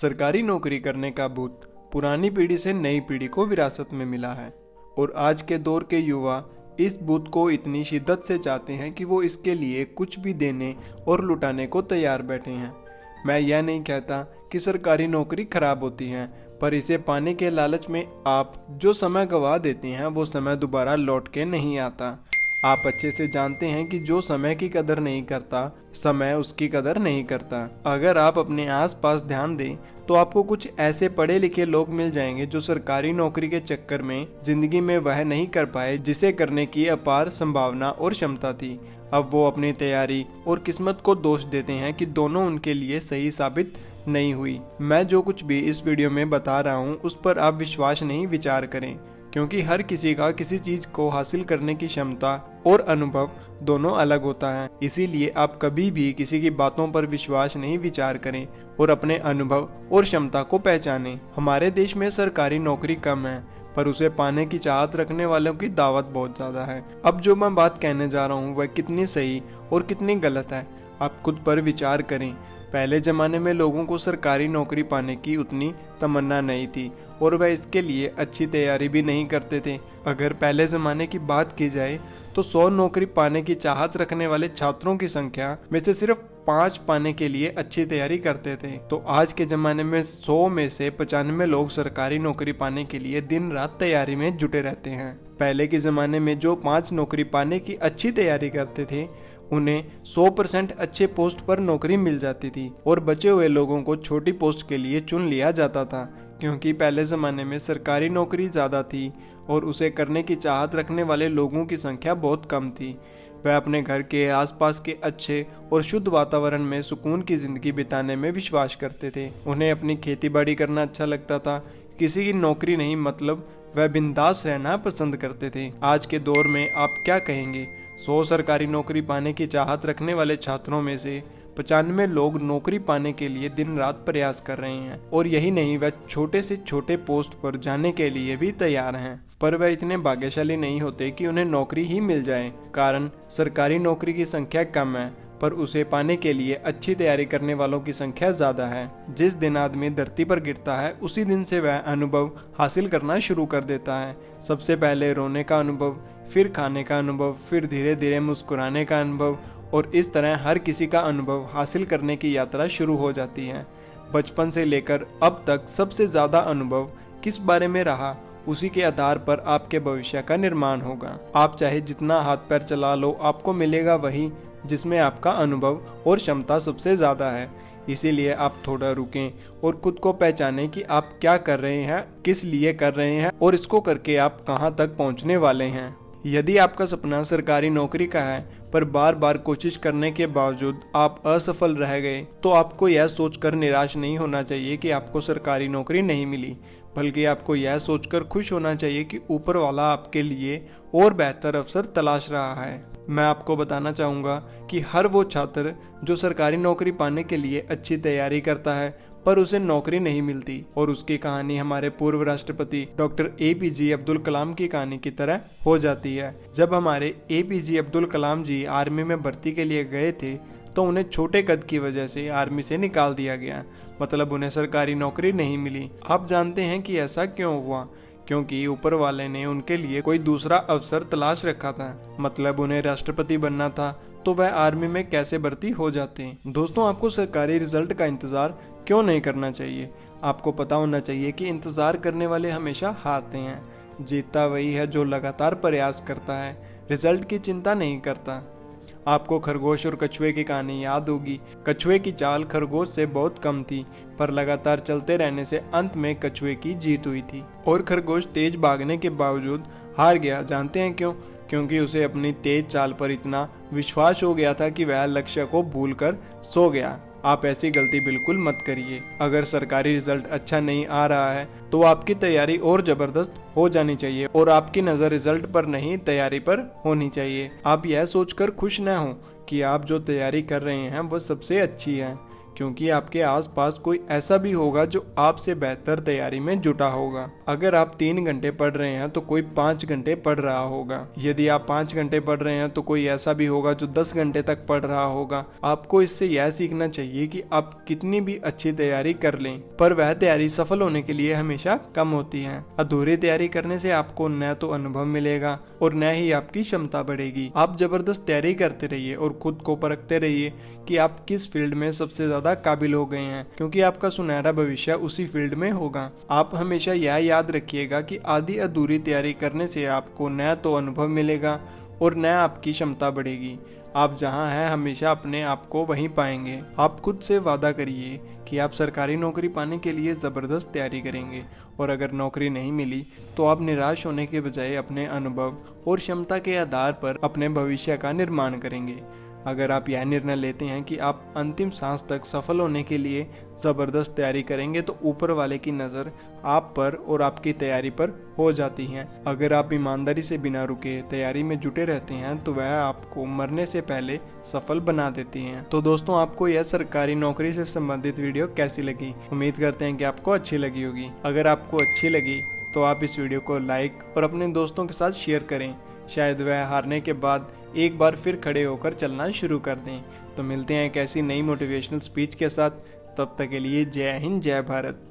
सरकारी नौकरी करने का भूत पुरानी पीढ़ी से नई पीढ़ी को विरासत में मिला है और आज के दौर के युवा इस भूत को इतनी शिद्दत से चाहते हैं कि वो इसके लिए कुछ भी देने और लुटाने को तैयार बैठे हैं। मैं यह नहीं कहता कि सरकारी नौकरी खराब होती है, पर इसे पाने के लालच में आप जो समय गंवा देते हैं वो समय दोबारा लौट के नहीं आता। आप अच्छे से जानते हैं कि जो समय की कदर नहीं करता, समय उसकी कदर नहीं करता। अगर आप अपने आसपास ध्यान दें तो आपको कुछ ऐसे पढ़े लिखे लोग मिल जाएंगे जो सरकारी नौकरी के चक्कर में जिंदगी में वह नहीं कर पाए जिसे करने की अपार संभावना और क्षमता थी। अब वो अपनी तैयारी और किस्मत को दोष देते हैं कि दोनों उनके लिए सही साबित नहीं हुई। मैं जो कुछ भी इस वीडियो में बता रहा हूँ उस पर आप विश्वास नहीं विचार करें, क्योंकि हर किसी का किसी चीज को हासिल करने की क्षमता और अनुभव दोनों अलग होता है। इसीलिए आप कभी भी किसी की बातों पर विश्वास नहीं विचार करें और अपने अनुभव और क्षमता को पहचानें। हमारे देश में सरकारी नौकरी कम है, पर उसे पाने की चाहत रखने वालों की दावत बहुत ज्यादा है। अब जो मैं बात कहने जा रहा हूँ वह कितनी सही और कितनी गलत है, आप खुद पर विचार करें। पहले ज़माने में लोगों को सरकारी नौकरी पाने की उतनी तमन्ना नहीं थी और वह इसके लिए अच्छी तैयारी भी नहीं करते थे। अगर पहले ज़माने की बात की जाए तो 100 नौकरी पाने की चाहत रखने वाले छात्रों की संख्या में से सिर्फ 5 पाने के लिए अच्छी तैयारी करते थे। तो आज के ज़माने में 100 में से 95 लोग सरकारी नौकरी पाने के लिए दिन रात तैयारी में जुटे रहते हैं। पहले के ज़माने में जो 5 नौकरी पाने की अच्छी तैयारी करते थे उन्हें 100% अच्छे पोस्ट पर नौकरी मिल जाती थी और बचे हुए लोगों को छोटी पोस्ट के लिए चुन लिया जाता था, क्योंकि पहले ज़माने में सरकारी नौकरी ज़्यादा थी और उसे करने की चाहत रखने वाले लोगों की संख्या बहुत कम थी। वह अपने घर के आसपास के अच्छे और शुद्ध वातावरण में सुकून की ज़िंदगी बिताने में विश्वास करते थे। उन्हें अपनी खेती बाड़ी करना अच्छा लगता था, किसी की नौकरी नहीं, मतलब वह बिंदास रहना पसंद करते थे। आज के दौर में आप क्या कहेंगे? 100 सरकारी नौकरी पाने की चाहत रखने वाले छात्रों में से 95 लोग नौकरी पाने के लिए दिन रात प्रयास कर रहे हैं और यही नहीं, वह छोटे से छोटे पोस्ट पर जाने के लिए भी तैयार हैं। पर वह इतने भाग्यशाली नहीं होते कि उन्हें नौकरी ही मिल जाए। कारण सरकारी नौकरी की संख्या कम है, पर उसे पाने के लिए अच्छी तैयारी करने वालों की संख्या ज्यादा है। जिस दिन आदमी धरती पर गिरता है उसी दिन से वह अनुभव हासिल करना शुरू कर देता है। सबसे पहले रोने का अनुभव, फिर खाने का अनुभव, फिर धीरे धीरे मुस्कुराने का अनुभव, और इस तरह हर किसी का अनुभव हासिल करने की यात्रा शुरू हो जाती है। बचपन से लेकर अब तक सबसे ज्यादा अनुभव किस बारे में रहा, उसी के आधार पर आपके भविष्य का निर्माण होगा। आप चाहे जितना हाथ पैर चला लो, आपको मिलेगा वही जिसमें आपका अनुभव और क्षमता सबसे ज्यादा है। इसीलिए आप थोड़ा रुकें और खुद को पहचानें कि आप क्या कर रहे हैं, किस लिए कर रहे हैं और इसको करके आप कहां तक पहुंचने वाले हैं। यदि आपका सपना सरकारी नौकरी का है, पर बार बार कोशिश करने के बावजूद आप असफल रह गए, तो आपको यह सोचकर निराश नहीं होना चाहिए कि आपको सरकारी नौकरी नहीं मिली, बल्कि आपको यह सोचकर खुश होना चाहिए कि ऊपर वाला आपके लिए और बेहतर अवसर तलाश रहा है। मैं आपको बताना चाहूँगा कि हर वो छात्र जो सरकारी नौकरी पाने के लिए अच्छी तैयारी करता है पर उसे नौकरी नहीं मिलती, और उसकी कहानी हमारे पूर्व राष्ट्रपति डॉक्टर APJ अब्दुल कलाम की कहानी की तरह हो जाती है। जब हमारे APJ अब्दुल कलाम जी आर्मी में भर्ती के लिए गए थे तो उन्हें छोटे कद की वजह से आर्मी से निकाल दिया गया, मतलब उन्हें सरकारी नौकरी नहीं मिली। आप जानते हैं कि ऐसा क्यों हुआ? क्योंकि ऊपर वाले ने उनके लिए कोई दूसरा अवसर तलाश रखा था। मतलब उन्हें राष्ट्रपति बनना था तो वह आर्मी में कैसे भर्ती हो जाते हैं। दोस्तों, आपको सरकारी रिजल्ट का इंतजार क्यों नहीं करना चाहिए? आपको पता होना चाहिए कि इंतजार करने वाले हमेशा हारते हैं। जीतता वही है जो लगातार प्रयास करता है, रिजल्ट की चिंता नहीं करता। आपको खरगोश और कछुए की कहानी याद होगी। कछुए की चाल खरगोश से बहुत कम थी, पर लगातार चलते रहने से अंत में कछुए की जीत हुई थी और खरगोश तेज भागने के बावजूद हार गया। जानते हैं क्यों? क्योंकि उसे अपनी तेज चाल पर इतना विश्वास हो गया था कि वह लक्ष्य को भूलकर सो गया। आप ऐसी गलती बिल्कुल मत करिए। अगर सरकारी रिजल्ट अच्छा नहीं आ रहा है तो आपकी तैयारी और जबरदस्त हो जानी चाहिए और आपकी नज़र रिजल्ट पर नहीं, तैयारी पर होनी चाहिए। आप यह सोचकर खुश न हो कि आप जो तैयारी कर रहे हैं वह सबसे अच्छी है, क्योंकि आपके आसपास कोई ऐसा भी होगा जो आपसे बेहतर तैयारी में जुटा होगा। अगर आप 3 घंटे पढ़ रहे हैं तो कोई 5 घंटे पढ़ रहा होगा। यदि आप 5 घंटे पढ़ रहे हैं तो कोई ऐसा भी होगा जो 10 घंटे तक पढ़ रहा होगा। आपको इससे यह सीखना चाहिए कि आप कितनी भी अच्छी तैयारी कर लें, पर वह तैयारी सफल होने के लिए हमेशा कम होती है। अधूरी तैयारी करने से आपको न तो अनुभव मिलेगा और न ही आपकी क्षमता बढ़ेगी। आप जबरदस्त तैयारी करते रहिए और खुद को परखते रहिए कि आप किस फील्ड में सबसे ज्यादा काबिल हो गए हैं, क्योंकि आपका सुनहरा भविष्य उसी फील्ड में होगा। आप हमेशा यह याद रखिएगा कि आधी अधूरी तैयारी करने से आपको न तो अनुभव मिलेगा और न आपकी क्षमता बढ़ेगी। आप जहां हैं हमेशा अपने आप को वहीं पाएंगे। आप खुद से वादा करिए कि आप सरकारी नौकरी पाने के लिए ज़बरदस्त तैयारी करेंगे, और अगर नौकरी नहीं मिली तो आप निराश होने के बजाय अपने अनुभव और क्षमता के आधार पर अपने भविष्य का निर्माण करेंगे। अगर आप यह निर्णय लेते हैं कि आप अंतिम सांस तक सफल होने के लिए ज़बरदस्त तैयारी करेंगे तो ऊपर वाले की नज़र आप पर और आपकी तैयारी पर हो जाती है। अगर आप ईमानदारी से बिना रुके तैयारी में जुटे रहते हैं तो वह आपको मरने से पहले सफल बना देती हैं। तो दोस्तों, आपको यह सरकारी नौकरी से संबंधित वीडियो कैसी लगी? उम्मीद करते हैं कि आपको अच्छी लगी होगी। अगर आपको अच्छी लगी तो आप इस वीडियो को लाइक और अपने दोस्तों के साथ शेयर करें। शायद वह हारने के बाद एक बार फिर खड़े होकर चलना शुरू कर दें। तो मिलते हैं एक ऐसी नई मोटिवेशनल स्पीच के साथ। तब तक के लिए जय हिंद, जय भारत।